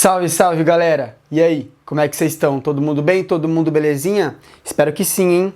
Salve, salve, galera! E aí, como é que vocês estão? Todo mundo bem? Todo mundo belezinha? Espero que sim, hein?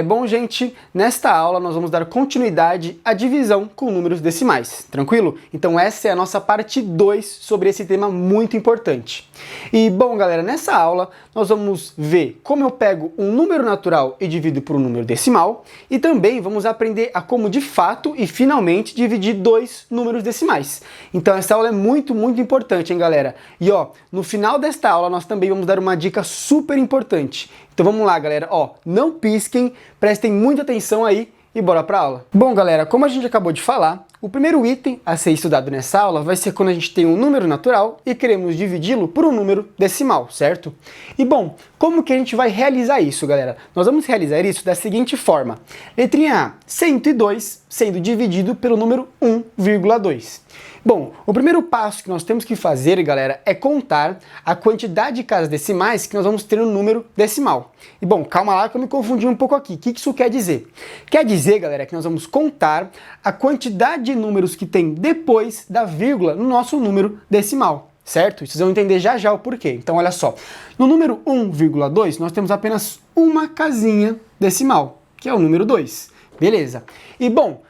Bom, gente, nesta aula nós vamos dar continuidade à divisão com números decimais, tranquilo? Então essa é a nossa parte 2 sobre esse tema muito importante. E, bom, galera, nessa aula nós vamos ver como eu pego um número natural e divido por um número decimal, e também vamos aprender a como, de fato e finalmente, dividir dois números decimais. Então essa aula é muito importante, hein, galera? E, ó, no final desta aula nós também vamos dar uma dica super importante. Então vamos lá, galera, ó, não pisquem, prestem muita atenção aí e bora pra aula. Bom, galera, como a gente acabou de falar, o primeiro item a ser estudado nessa aula vai ser quando a gente tem um número natural e queremos dividi-lo por um número decimal, certo? E bom, como que a gente vai realizar isso, galera? Nós vamos realizar isso da seguinte forma. Letrinha A, 102 sendo dividido pelo número 1,2. Bom, o primeiro passo que nós temos que fazer, galera, é contar a quantidade de casas decimais que nós vamos ter no número decimal. E bom, calma lá que eu me confundi um pouco aqui. O que isso quer dizer? Quer dizer, galera, que nós vamos contar a quantidade de números que tem depois da vírgula no nosso número decimal, certo? Vocês vão entender já já o porquê. Então, olha só. No número 1,2, nós temos apenas uma casinha decimal, que é o número 2. Beleza. E bom,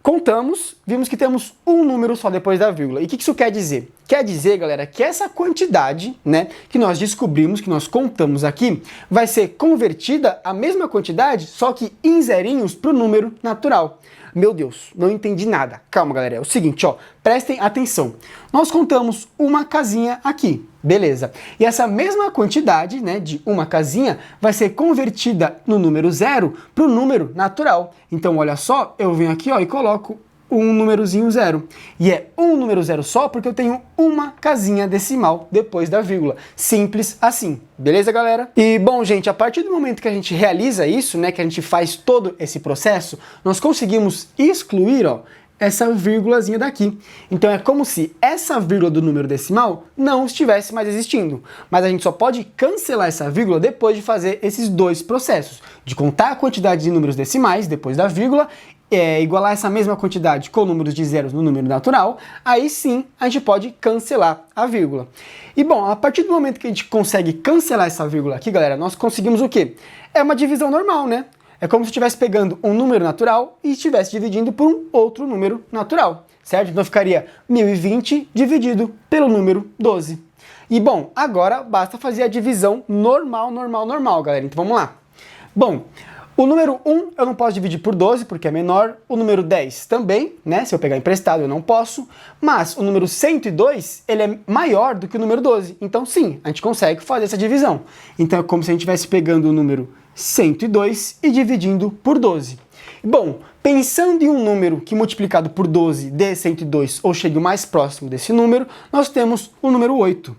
contamos, vimos que temos um número só depois da vírgula. E o que isso quer dizer? Quer dizer, galera, que essa quantidade, né, que nós descobrimos, que nós contamos aqui, vai ser convertida a mesma quantidade, só que em zerinhos para o número natural. Meu Deus, não entendi nada. Calma, galera, é o seguinte, ó, prestem atenção. Nós contamos uma casinha aqui, beleza. E essa mesma quantidade, né, de uma casinha, vai ser convertida no número 0 para o número natural. Então, olha só, eu venho aqui, ó, e coloco um númerozinho 0. E é um número 0 só porque eu tenho uma casinha decimal depois da vírgula. Simples assim. Beleza, galera? E, bom, gente, a partir do momento que a gente realiza isso, né, que a gente faz todo esse processo, nós conseguimos excluir, ó, essa vírgulazinha daqui. Então é como se essa vírgula do número decimal não estivesse mais existindo. Mas a gente só pode cancelar essa vírgula depois de fazer esses dois processos. De contar a quantidade de números decimais depois da vírgula, igualar essa mesma quantidade com números de zeros no número natural, aí sim a gente pode cancelar a vírgula. E bom, a partir do momento que a gente consegue cancelar essa vírgula aqui, galera, nós conseguimos o quê? É uma divisão normal, né? É como se estivesse pegando um número natural e estivesse dividindo por um outro número natural, certo? Então ficaria 1020 dividido pelo número 12. E bom, agora basta fazer a divisão normal, galera. Então vamos lá. Bom, o número 1 eu não posso dividir por 12 porque é menor, o número 10 também, né? Se eu pegar emprestado eu não posso, mas o número 102 ele é maior do que o número 12, então sim, a gente consegue fazer essa divisão. Então é como se a gente estivesse pegando o número 102 e dividindo por 12. Bom, pensando em um número que multiplicado por 12 dê 102 ou chegue o mais próximo desse número, nós temos o número 8.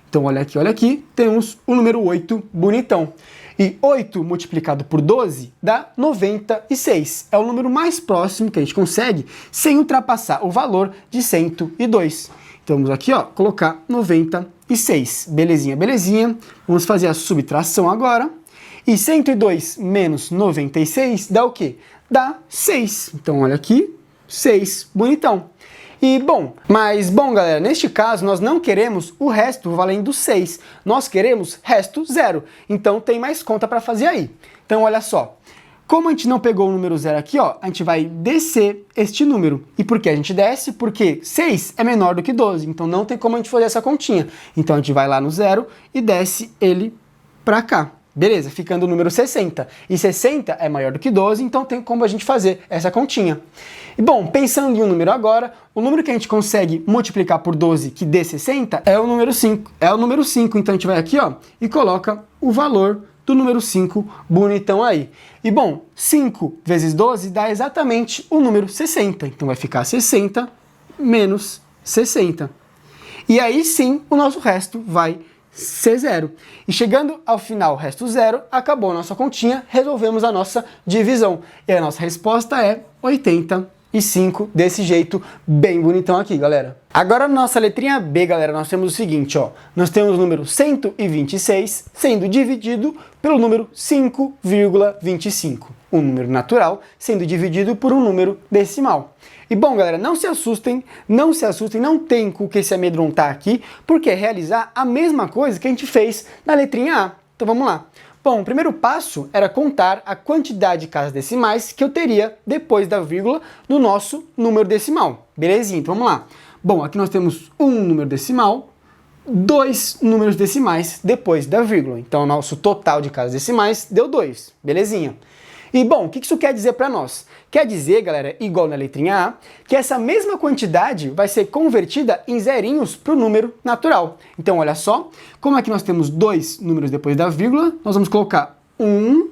Então olha aqui, temos o número 8 bonitão. E 8 multiplicado por 12 dá 96. É o número mais próximo que a gente consegue sem ultrapassar o valor de 102. Então vamos aqui, ó, colocar 96. Belezinha, belezinha. Vamos fazer a subtração agora. E 102 menos 96 dá o quê? Dá 6. Então olha aqui, 6, bonitão. E bom, galera, neste caso nós não queremos o resto valendo 6, nós queremos resto 0, então tem mais conta para fazer aí. Então olha só, como a gente não pegou o número 0 aqui, ó, a gente vai descer este número. E por que a gente desce? Porque 6 é menor do que 12, então não tem como a gente fazer essa continha. Então a gente vai lá no 0 e desce ele para cá. Beleza, ficando o número 60. E 60 é maior do que 12, então tem como a gente fazer essa continha. E bom, pensando em um número agora, o número que a gente consegue multiplicar por 12 que dê 60 é o número 5. É o número 5, então a gente vai aqui, ó, e coloca o valor do número 5 bonitão aí. E bom, 5 vezes 12 dá exatamente o número 60. Então vai ficar 60 menos 60. E aí sim, o nosso resto vai ser 0. E chegando ao final, resto 0, acabou a nossa continha, resolvemos a nossa divisão. E a nossa resposta é 85, desse jeito, bem bonitão aqui, galera. Agora na nossa letrinha B, galera, nós temos o seguinte, ó. Nós temos o número 126 sendo dividido pelo número 5,25. um número natural sendo dividido por um número decimal. E bom, galera, não se assustem, não tem com o que se amedrontar aqui, porque é realizar a mesma coisa que a gente fez na letrinha A. Então vamos lá. Bom, o primeiro passo era contar a quantidade de casas decimais que eu teria depois da vírgula no nosso número decimal. Belezinha, então vamos lá. Bom, aqui nós temos um número decimal, 2 números decimais depois da vírgula. Então o nosso total de casas decimais deu 2, belezinha. E bom, o que isso quer dizer para nós? Quer dizer, galera, igual na letrinha A, que essa mesma quantidade vai ser convertida em zerinhos para o número natural. Então, olha só, como aqui nós temos 2 números depois da vírgula, nós vamos colocar 1,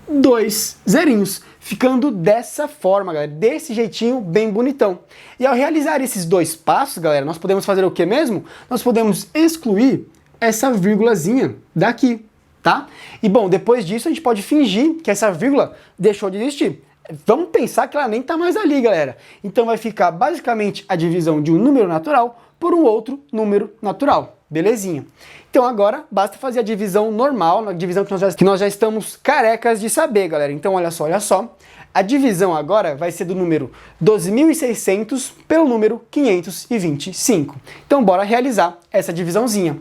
2 zerinhos, ficando dessa forma, galera, desse jeitinho bem bonitão. E ao realizar esses 2 passos, galera, nós podemos fazer o que mesmo? Nós podemos excluir essa vírgulazinha daqui. Tá? E bom, depois disso a gente pode fingir que essa vírgula deixou de existir. Vamos pensar que ela nem está mais ali, galera. Então vai ficar basicamente a divisão de um número natural por um outro número natural. Belezinha. Então agora basta fazer a divisão normal, a divisão que nós já estamos carecas de saber, galera. Então olha só. A divisão agora vai ser do número 12.600 pelo número 525. Então bora realizar essa divisãozinha.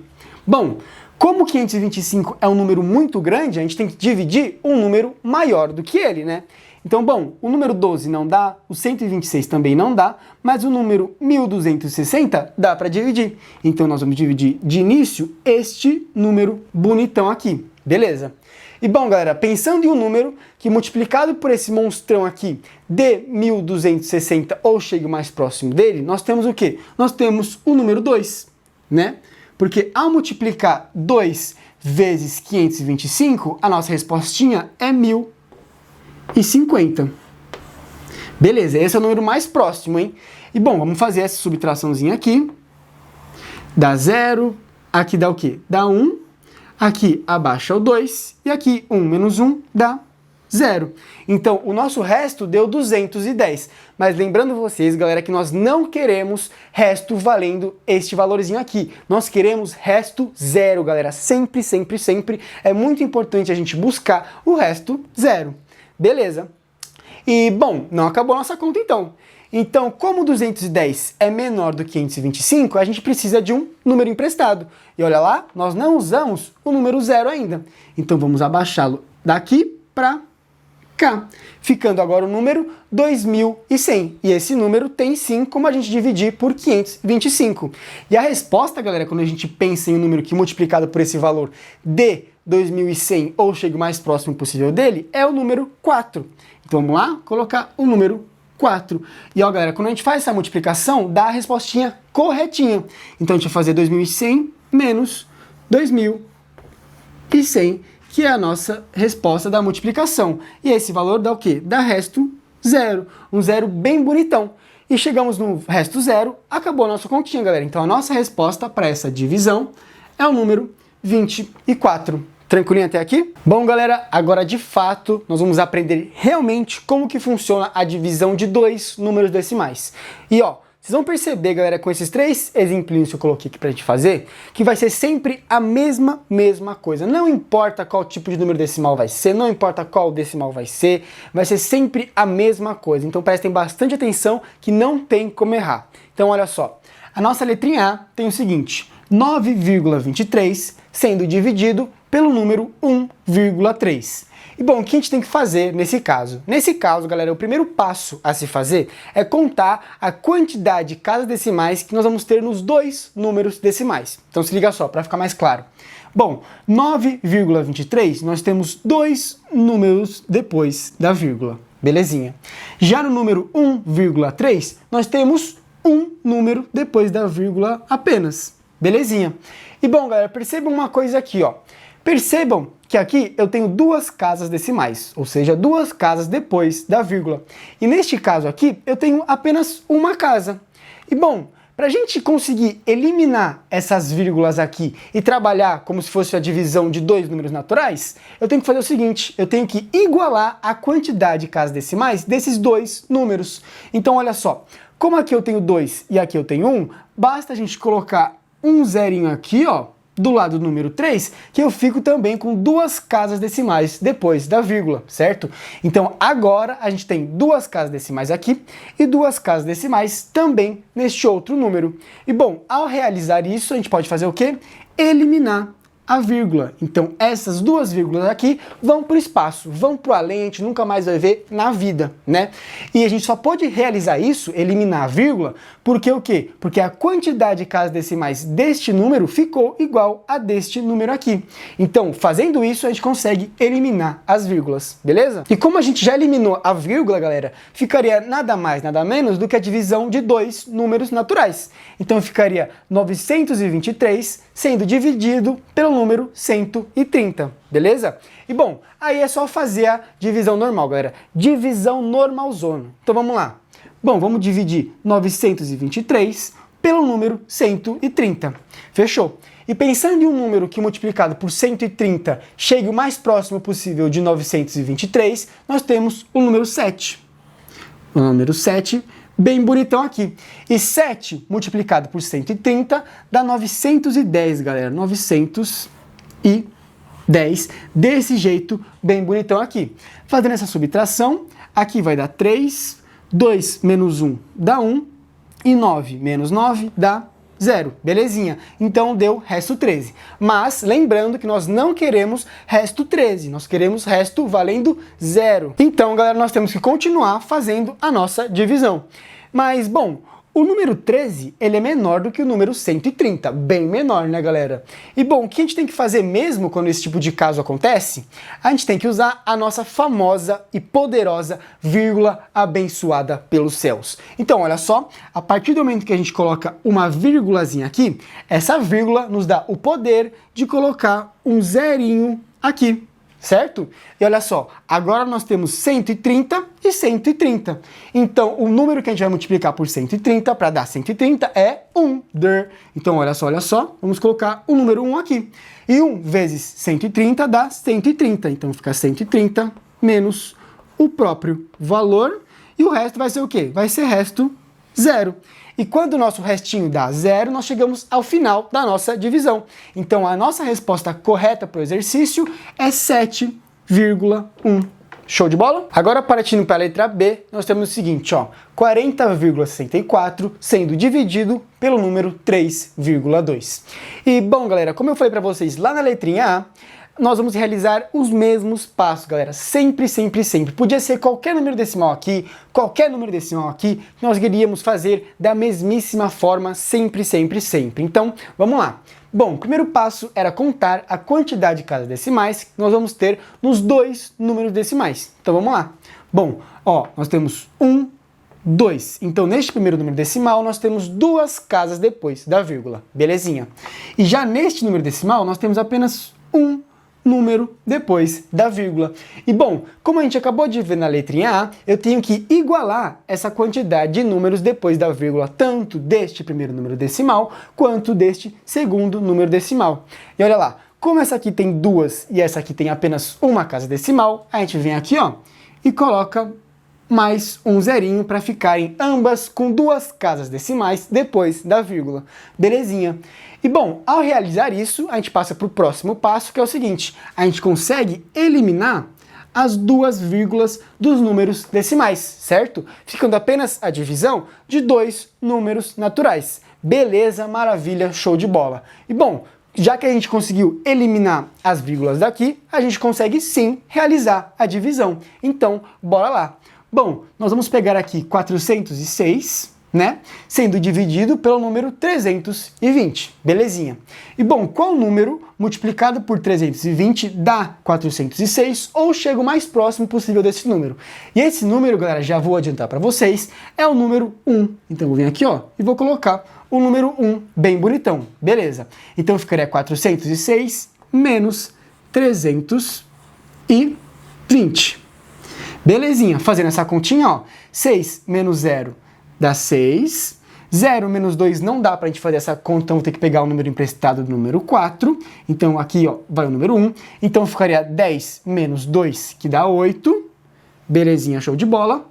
Bom, como 525 é um número muito grande, a gente tem que dividir um número maior do que ele, né? Então, bom, o número 12 não dá, o 126 também não dá, mas o número 1260 dá para dividir. Então, nós vamos dividir de início este número bonitão aqui, beleza? E bom, galera, pensando em um número que multiplicado por esse monstrão aqui dê 1260 ou chegue mais próximo dele, nós temos o quê? Nós temos o número 2, né? Porque ao multiplicar 2 vezes 525, a nossa respostinha é 1050. Beleza, esse é o número mais próximo, hein? E bom, vamos fazer essa subtraçãozinha aqui. Dá 0, aqui dá o quê? Dá 1, aqui abaixa o 2, e aqui 1 menos 1 dá 0. Então, o nosso resto deu 210. Mas lembrando vocês, galera, que nós não queremos resto valendo este valorzinho aqui. Nós queremos resto zero, galera. Sempre é muito importante a gente buscar o resto zero. Beleza? E, bom, não acabou a nossa conta então. Então, como 210 é menor do que 525, a gente precisa de um número emprestado. E olha lá, nós não usamos o número zero ainda. Então, vamos abaixá-lo daqui para cá, ficando agora o número 2100. E esse número tem sim como a gente dividir por 525. E a resposta, galera, quando a gente pensa em um número que multiplicado por esse valor dê 2100 ou chegue o mais próximo possível dele, é o número 4. Então vamos lá, colocar o número 4. E ó, galera, quando a gente faz essa multiplicação, dá a respostinha corretinha. Então a gente vai fazer 2100 menos 2100, que é a nossa resposta da multiplicação. E esse valor dá o quê? Dá resto zero. Um zero bem bonitão. E chegamos no resto zero, acabou a nossa continha, galera. Então a nossa resposta para essa divisão é o número 24. Tranquilinho até aqui? Bom, galera, agora de fato nós vamos aprender realmente como que funciona a divisão de 2 números decimais. E ó, vocês vão perceber, galera, com esses 3 exemplinhos que eu coloquei aqui pra gente fazer, que vai ser sempre a mesma coisa. Não importa qual tipo de número decimal vai ser, não importa qual decimal vai ser sempre a mesma coisa. Então prestem bastante atenção que não tem como errar. Então olha só, a nossa letrinha A tem o seguinte, 9,23 sendo dividido pelo número 1,3. E bom, o que a gente tem que fazer nesse caso? Nesse caso, galera, o primeiro passo a se fazer é contar a quantidade de casas decimais que nós vamos ter nos 2 números decimais. Então se liga só, para ficar mais claro. Bom, 9,23 nós temos 2 números depois da vírgula. Belezinha. Já no número 1,3 nós temos um número depois da vírgula apenas. Belezinha. E bom, galera, percebam uma coisa aqui, ó. Percebam que aqui eu tenho 2 casas decimais, ou seja, 2 casas depois da vírgula. E neste caso aqui, eu tenho apenas uma casa. E bom, para a gente conseguir eliminar essas vírgulas aqui e trabalhar como se fosse a divisão de 2 números naturais, eu tenho que fazer o seguinte, eu tenho que igualar a quantidade de casas decimais desses 2 números. Então olha só, como aqui eu tenho 2 e aqui eu tenho 1, basta a gente colocar um zerinho aqui, ó, do lado do número 3 que eu fico também com duas casas decimais depois da vírgula, certo? Então agora a gente tem duas casas decimais aqui e duas casas decimais também neste outro número. E bom, ao realizar isso, a gente pode fazer o quê? Eliminar a vírgula. Então essas duas vírgulas aqui vão para o espaço, vão para o além, a gente nunca mais vai ver na vida, né? E a gente só pode realizar isso, eliminar a vírgula, porque o quê? Porque a quantidade de casas decimais deste número ficou igual a deste número aqui. Então, fazendo isso, a gente consegue eliminar as vírgulas, beleza? E como a gente já eliminou a vírgula, galera, ficaria nada mais, nada menos do que a divisão de dois números naturais. Então ficaria 923 sendo dividido pelo número 130, beleza? E bom, aí é só fazer a divisão normal, galera. Divisão normalzona. Então vamos lá. Bom, vamos dividir 923 pelo número 130. Fechou? E pensando em um número que multiplicado por 130 chegue o mais próximo possível de 923, nós temos o número 7. O número 7, bem bonitão aqui. E 7 multiplicado por 130 dá 910, galera. 910, desse jeito, bem bonitão aqui. Fazendo essa subtração, aqui vai dar 3, 2 menos 1 dá 1, e 9 menos 9 dá 0, belezinha? Então deu resto 13. Mas lembrando que nós não queremos resto 13, nós queremos resto valendo 0. Então, galera, nós temos que continuar fazendo a nossa divisão. Mas, bom, o número 13, ele é menor do que o número 130, bem menor, né, galera? E, bom, o que a gente tem que fazer mesmo quando esse tipo de caso acontece? A gente tem que usar a nossa famosa e poderosa vírgula abençoada pelos céus. Então, olha só, a partir do momento que a gente coloca uma vírgulazinha aqui, essa vírgula nos dá o poder de colocar um zerinho aqui. Certo? E olha só, agora nós temos 130 e 130. Então, o número que a gente vai multiplicar por 130 para dar 130 é 1. Então, olha só, vamos colocar o número 1 aqui. E 1 vezes 130 dá 130. Então, fica 130 menos o próprio valor. E o resto vai ser o quê? Vai ser resto 0. E quando o nosso restinho dá 0, nós chegamos ao final da nossa divisão. Então, a nossa resposta correta para o exercício é 7,1. Show de bola? Agora, partindo para a letra B, nós temos o seguinte, ó, 40,64 sendo dividido pelo número 3,2. E, bom, galera, como eu falei para vocês lá na letrinha A, nós vamos realizar os mesmos passos, galera. Sempre, sempre, sempre. Podia ser qualquer número decimal aqui, qualquer número decimal aqui, nós iríamos fazer da mesmíssima forma, sempre, sempre, sempre. Então, vamos lá. Bom, o primeiro passo era contar a quantidade de casas decimais que nós vamos ter nos dois números decimais. Então, vamos lá. Bom, ó, nós temos 1, 2. Então, neste primeiro número decimal, nós temos duas casas depois da vírgula. Belezinha. E já neste número decimal, nós temos apenas um número depois da vírgula. E bom, como a gente acabou de ver na letrinha A, eu tenho que igualar essa quantidade de números depois da vírgula, tanto deste primeiro número decimal, quanto deste segundo número decimal. E olha lá, como essa aqui tem duas e essa aqui tem apenas uma casa decimal, a gente vem aqui, ó, e coloca mais um zerinho para ficarem ambas com duas casas decimais depois da vírgula. Belezinha. E bom, ao realizar isso, a gente passa para o próximo passo, que é o seguinte, a gente consegue eliminar as duas vírgulas dos números decimais, certo? Ficando apenas a divisão de dois números naturais. Beleza, maravilha, show de bola. E bom, já que a gente conseguiu eliminar as vírgulas daqui, a gente consegue sim realizar a divisão. Então, bora lá. Bom, nós vamos pegar aqui 406, né? Sendo dividido pelo número 320, belezinha. E bom, qual número multiplicado por 320 dá 406 ou chega o mais próximo possível desse número? E esse número, galera, já vou adiantar para vocês, é o número 1. Então eu vou vir aqui, ó, e vou colocar o número 1, bem bonitão, beleza. Então ficaria 406 menos 320. Belezinha, fazendo essa continha, ó, 6 menos 0 dá 6, 0 menos 2 não dá pra gente fazer essa conta, então vou ter que pegar o número emprestado do número 4, então aqui, ó, vai o número 1, então ficaria 10 menos 2, que dá 8, belezinha, show de bola,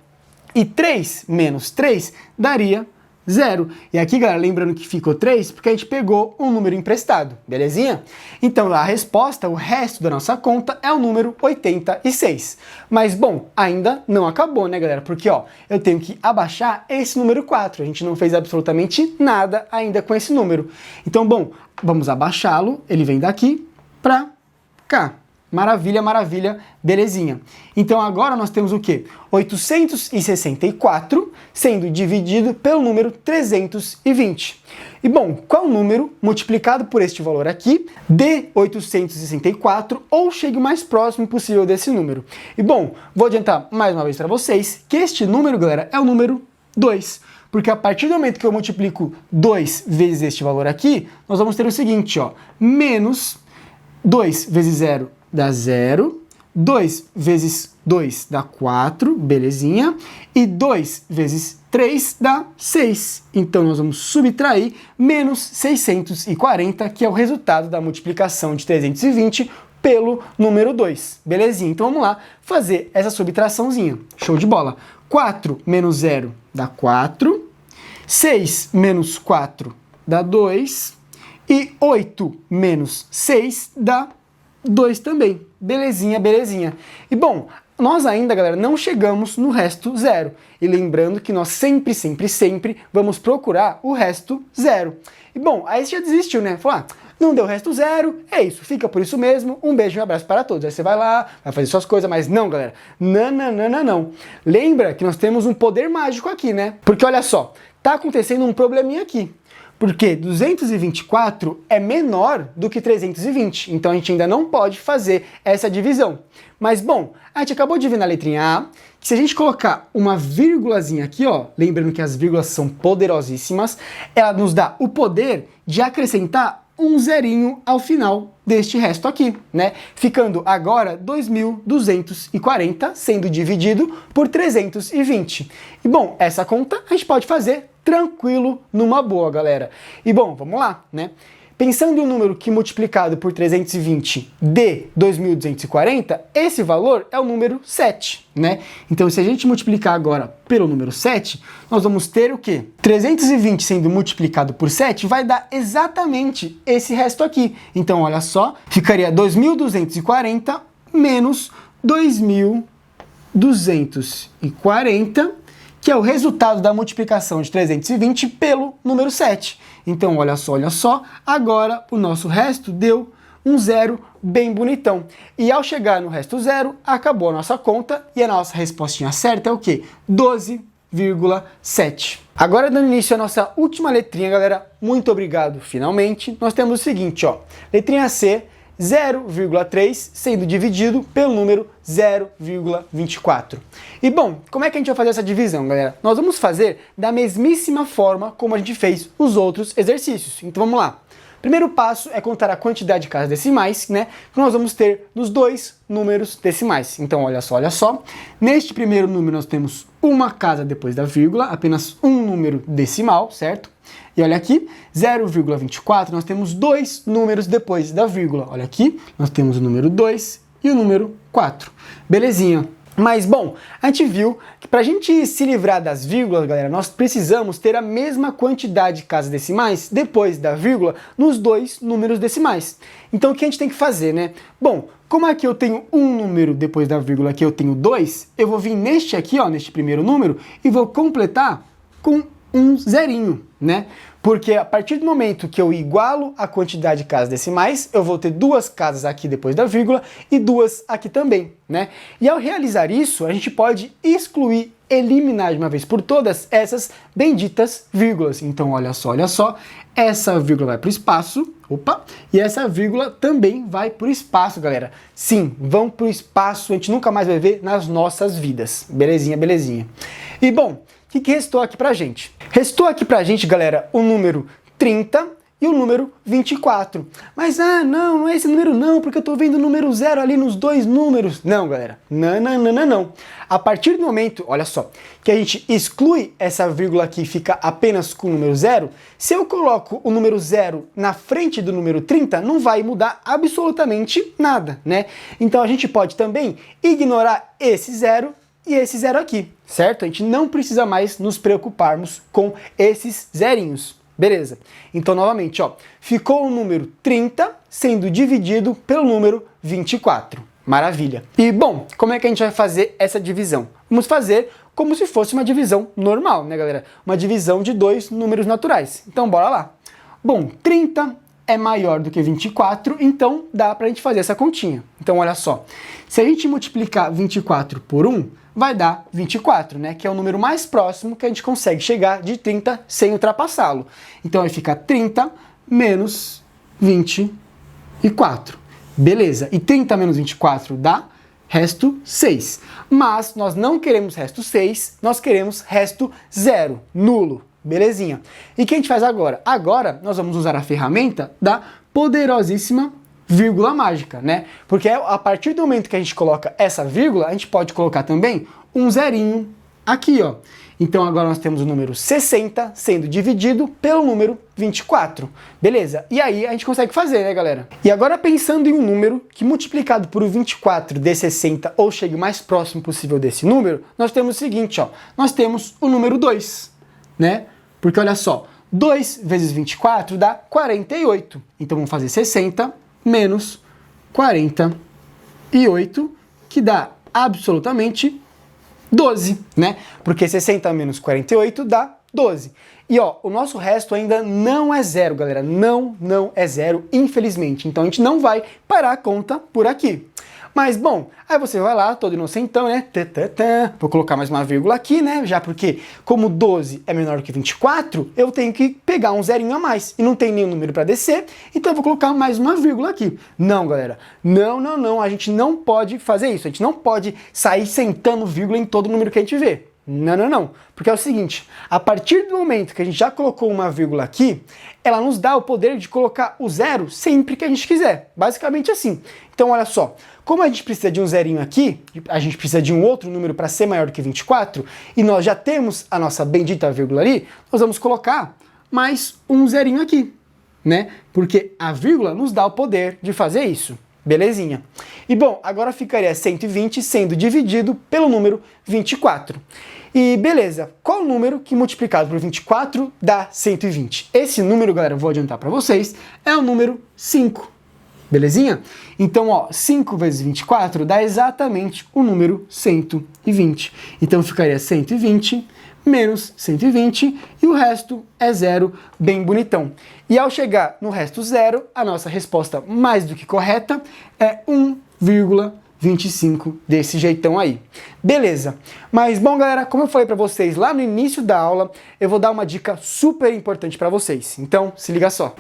e 3 menos 3 daria 0. E aqui, galera, lembrando que ficou 3, porque a gente pegou um número emprestado, belezinha? Então, a resposta, o resto da nossa conta é o número 86. Mas, bom, ainda não acabou, né, galera? Porque, ó, eu tenho que abaixar esse número 4. A gente não fez absolutamente nada ainda com esse número. Então, bom, vamos abaixá-lo. Ele vem daqui pra cá. Maravilha, maravilha, belezinha. Então agora nós temos o quê? 864 sendo dividido pelo número 320. E bom, qual número multiplicado por este valor aqui dê 864 ou chegue o mais próximo possível desse número? E bom, vou adiantar mais uma vez para vocês que este número, galera, é o número 2. Porque a partir do momento que eu multiplico 2 vezes este valor aqui, nós vamos ter o seguinte, ó, menos 2 vezes 0 dá 0, 2 vezes 2 dá 4, belezinha, e 2 vezes 3 dá 6. Então nós vamos subtrair menos 640, que é o resultado da multiplicação de 320 pelo número 2, belezinha? Então vamos lá fazer essa subtraçãozinha, show de bola. 4 menos 0 dá 4, 6 menos 4 dá 2, e 8 menos 6 dá 2 também. Belezinha, belezinha. E bom, nós ainda, galera, não chegamos no resto 0. E lembrando que nós sempre, sempre, sempre vamos procurar o resto 0. E bom, aí você já desistiu, né? Falou, ah, não deu resto 0, é isso, fica por isso mesmo, um beijo e um abraço para todos. Aí você vai lá, vai fazer suas coisas, mas não, galera, não. Lembra que nós temos um poder mágico aqui, né? Porque olha só, tá acontecendo um probleminha aqui. Porque 224 é menor do que 320, então a gente ainda não pode fazer essa divisão. Mas bom, a gente acabou de ver na letrinha A que se a gente colocar uma vírgulazinha aqui, ó, lembrando que as vírgulas são poderosíssimas, ela nos dá o poder de acrescentar um zerinho ao final deste resto aqui, né? Ficando agora 2.240 sendo dividido por 320. E bom, essa conta a gente pode fazer tranquilo, numa boa, galera. E bom, vamos lá, né? Pensando em um número que multiplicado por 320 dê 2.240, esse valor é o número 7, né? Então, se a gente multiplicar agora pelo número 7, nós vamos ter o quê? 320 sendo multiplicado por 7 vai dar exatamente esse resto aqui. Então, olha só, ficaria 2.240 menos 2.240, que é o resultado da multiplicação de 320 pelo número 7. Então, olha só, agora o nosso resto deu um zero bem bonitão. E ao chegar no resto zero, acabou a nossa conta e a nossa respostinha certa é o quê? 12,7. Agora, dando início à nossa última letrinha, galera, muito obrigado, finalmente. Nós temos o seguinte, ó, letrinha C, 0,3 sendo dividido pelo número 0,24. E bom, como é que a gente vai fazer essa divisão, galera? Nós vamos fazer da mesmíssima forma como a gente fez os outros exercícios. Então vamos lá. Primeiro passo é contar a quantidade de casas decimais, né? Que nós vamos ter nos dois números decimais. Então olha só. Neste primeiro número nós temos uma casa depois da vírgula, apenas um número decimal, certo? E olha aqui, 0,24, nós temos dois números depois da vírgula. Olha aqui, nós temos o número 2 e o número 4. Belezinha. Mas, bom, a gente viu que para a gente se livrar das vírgulas, galera, nós precisamos ter a mesma quantidade de casas decimais depois da vírgula nos dois números decimais. Então, o que a gente tem que fazer, né? Bom, como aqui eu tenho um número depois da vírgula, aqui eu tenho 2, eu vou vir neste aqui, ó, neste primeiro número, e vou completar com um zerinho, né? Porque a partir do momento que eu igualo a quantidade de casas decimais, eu vou ter duas casas aqui depois da vírgula e duas aqui também, né? E ao realizar isso, a gente pode excluir, eliminar de uma vez por todas essas benditas vírgulas. Então, olha só, essa vírgula vai para o espaço, e essa vírgula também vai para o espaço, galera. Sim, vão para o espaço, a gente nunca mais vai ver nas nossas vidas. Belezinha. E bom, o que restou aqui pra gente? Restou aqui pra gente, galera, o número 30 e o número 24. Mas, não é esse número não, porque eu tô vendo o número 0 ali nos dois números. Não, galera, não. A partir do momento, olha só, que a gente exclui essa vírgula aqui e fica apenas com o número 0, se eu coloco o número 0 na frente do número 30, não vai mudar absolutamente nada, né? Então a gente pode também ignorar esse 0 e esse zero aqui, certo? A gente não precisa mais nos preocuparmos com esses zerinhos, beleza? Então, novamente, ó, ficou o número 30 sendo dividido pelo número 24. Maravilha! E, bom, como é que a gente vai fazer essa divisão? Vamos fazer como se fosse uma divisão normal, né, galera? Uma divisão de dois números naturais. Então, bora lá. Bom, 30 é maior do que 24, então dá pra gente fazer essa continha. Então, olha só. Se a gente multiplicar 24 por 1, vai dar 24, né? Que é o número mais próximo que a gente consegue chegar de 30 sem ultrapassá-lo. Então, vai ficar 30 menos 24. Beleza. E 30 menos 24 dá resto 6. Mas nós não queremos resto 6, nós queremos resto 0, nulo. Belezinha. E o que a gente faz agora? Agora nós vamos usar a ferramenta da poderosíssima vírgula mágica, né? Porque a partir do momento que a gente coloca essa vírgula, a gente pode colocar também um zerinho aqui, ó. Então agora nós temos o número 60 sendo dividido pelo número 24. Beleza? E aí a gente consegue fazer, né, galera? E agora pensando em um número que multiplicado por 24 dê 60 ou chegue o mais próximo possível desse número, nós temos o seguinte, ó. Nós temos o número 2, né? Porque olha só, 2 vezes 24 dá 48. Então vamos fazer 60 menos 48, que dá absolutamente 12, né? Porque 60 menos 48 dá 12. E ó, o nosso resto ainda não é zero, galera. Não é zero, infelizmente. Então a gente não vai parar a conta por aqui. Mas, bom, aí você vai lá, todo inocentão, né? Vou colocar mais uma vírgula aqui, né? Já porque, como 12 é menor que 24, eu tenho que pegar um zerinho a mais. E não tem nenhum número para descer, então eu vou colocar mais uma vírgula aqui. Não, galera. Não. A gente não pode fazer isso. A gente não pode sair sentando vírgula em todo número que a gente vê. Não. Porque é o seguinte, a partir do momento que a gente já colocou uma vírgula aqui, ela nos dá o poder de colocar o zero sempre que a gente quiser. Basicamente assim. Então, olha só. Como a gente precisa de um zerinho aqui, a gente precisa de um outro número para ser maior do que 24, e nós já temos a nossa bendita vírgula ali, nós vamos colocar mais um zerinho aqui, né? Porque a vírgula nos dá o poder de fazer isso. Belezinha. E bom, agora ficaria 120 sendo dividido pelo número 24. E beleza, qual o número que multiplicado por 24 dá 120? Esse número, galera, eu vou adiantar para vocês, é o número 5. Belezinha? Então, ó, 5 vezes 24 dá exatamente o número 120. Então ficaria 120 menos 120 e o resto é zero, bem bonitão. E ao chegar no resto zero, a nossa resposta mais do que correta é 1,25 desse jeitão aí. Beleza. Mas bom, galera, como eu falei para vocês lá no início da aula, eu vou dar uma dica super importante para vocês. Então, se liga só.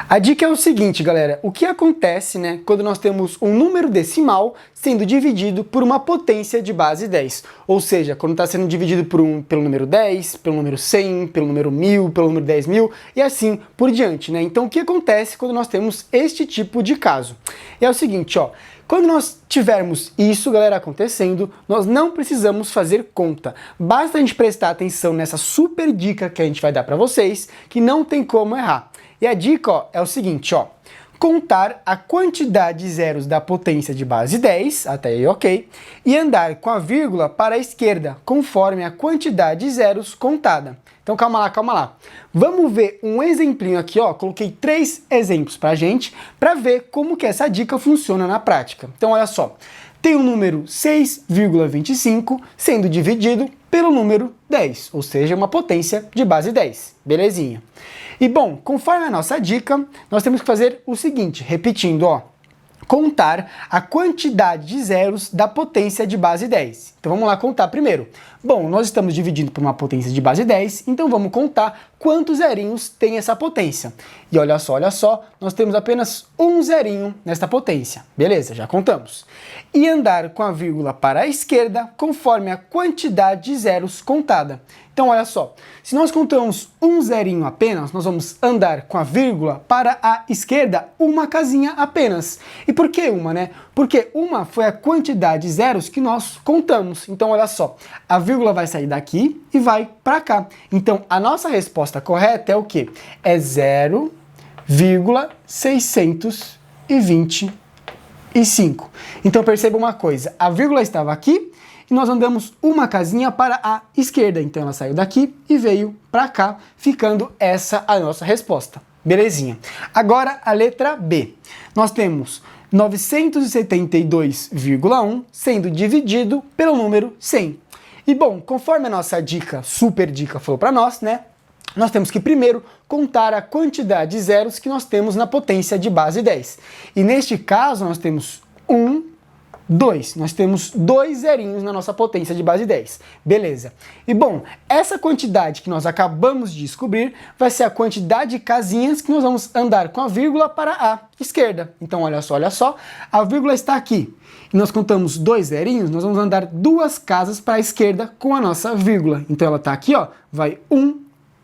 A dica é o seguinte, galera, o que acontece, né, quando nós temos um número decimal sendo dividido por uma potência de base 10, ou seja, quando está sendo dividido pelo número 10, pelo número 100, pelo número 1000, pelo número 10.000 e assim por diante, né? Então o que acontece quando nós temos este tipo de caso? É o seguinte, ó, quando nós tivermos isso, galera, acontecendo, nós não precisamos fazer conta. Basta a gente prestar atenção nessa super dica que a gente vai dar para vocês, que não tem como errar. E a dica, ó, é o seguinte, ó, contar a quantidade de zeros da potência de base 10, até aí ok, e andar com a vírgula para a esquerda, conforme a quantidade de zeros contada. Então calma lá. Vamos ver um exemplinho aqui, ó, coloquei 3 exemplos pra gente, pra ver como que essa dica funciona na prática. Então olha só, tem o número 6,25 sendo dividido pelo número 10, ou seja, uma potência de base 10, belezinha. E bom, conforme a nossa dica, nós temos que fazer o seguinte, repetindo, ó, contar a quantidade de zeros da potência de base 10. Então vamos lá contar primeiro. Bom, nós estamos dividindo por uma potência de base 10, então vamos contar quantos zerinhos tem essa potência. E olha só, nós temos apenas um zerinho nesta potência. Beleza, já contamos. E andar com a vírgula para a esquerda conforme a quantidade de zeros contada. Então olha só, se nós contamos um zerinho apenas, nós vamos andar com a vírgula para a esquerda uma casinha apenas. E por que uma, né? Porque uma foi a quantidade de zeros que nós contamos. Então olha só, a vírgula vai sair daqui e vai para cá. Então a nossa resposta correta é o quê? É 0,625. Então perceba uma coisa, a vírgula estava aqui e nós andamos uma casinha para a esquerda. Então ela saiu daqui e veio para cá, ficando essa a nossa resposta. Belezinha. Agora a letra B. Nós temos 972,1 sendo dividido pelo número 100. E bom, conforme a nossa dica, super dica, falou para nós, né? Nós temos que primeiro contar a quantidade de zeros que nós temos na potência de base 10. E neste caso nós temos 2. Nós temos 2 zerinhos na nossa potência de base 10. Beleza. E bom, essa quantidade que nós acabamos de descobrir vai ser a quantidade de casinhas que nós vamos andar com a vírgula para a esquerda. Então olha só, a vírgula está aqui. E nós contamos 2 zerinhos, nós vamos andar 2 casas para a esquerda com a nossa vírgula. Então ela está aqui, ó, vai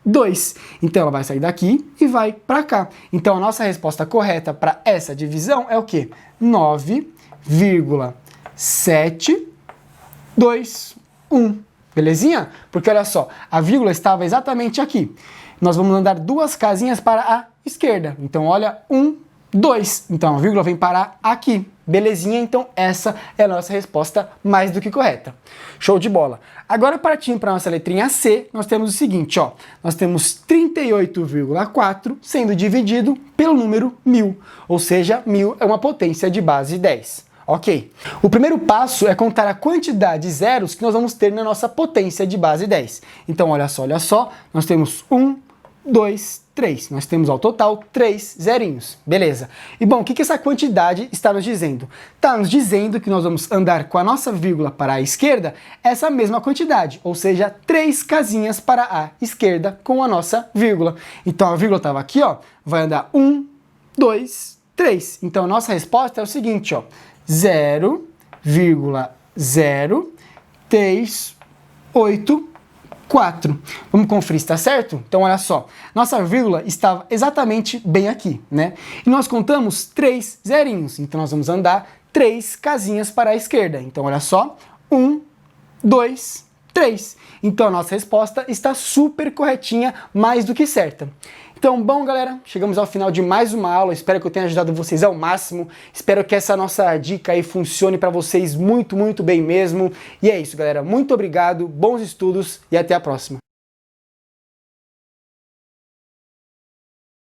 2. Então ela vai sair daqui e vai para cá. Então a nossa resposta correta para essa divisão é o quê? 9,721. Belezinha? Porque olha só, a vírgula estava exatamente aqui. Nós vamos andar 2 casinhas para a esquerda. Então olha, 2. Então a vírgula vem parar aqui. Belezinha? Então essa é a nossa resposta mais do que correta. Show de bola. Agora partindo para a nossa letrinha C, nós temos o seguinte, ó. Nós temos 38,4 sendo dividido pelo número 1000. Ou seja, 1000 é uma potência de base 10. Ok. O primeiro passo é contar a quantidade de zeros que nós vamos ter na nossa potência de base 10. Então olha só, nós temos 1, 2, 3. Nós temos ao total 3 zerinhos. Beleza. E bom, o que essa quantidade está nos dizendo? Está nos dizendo que nós vamos andar com a nossa vírgula para a esquerda essa mesma quantidade, ou seja, 3 casinhas para a esquerda com a nossa vírgula. Então a vírgula estava aqui, ó, vai andar 1, 2, 3. Então a nossa resposta é o seguinte, ó, 0,0384. Vamos conferir se está certo? Então olha só, nossa vírgula estava exatamente bem aqui, né? E nós contamos 3 zerinhos, então nós vamos andar 3 casinhas para a esquerda. Então olha só, 1, 2, 3. Então a nossa resposta está super corretinha, mais do que certa. Então, bom, galera, chegamos ao final de mais uma aula. Espero que eu tenha ajudado vocês ao máximo. Espero que essa nossa dica aí funcione para vocês muito, muito bem mesmo. E é isso, galera. Muito obrigado, bons estudos e até a próxima.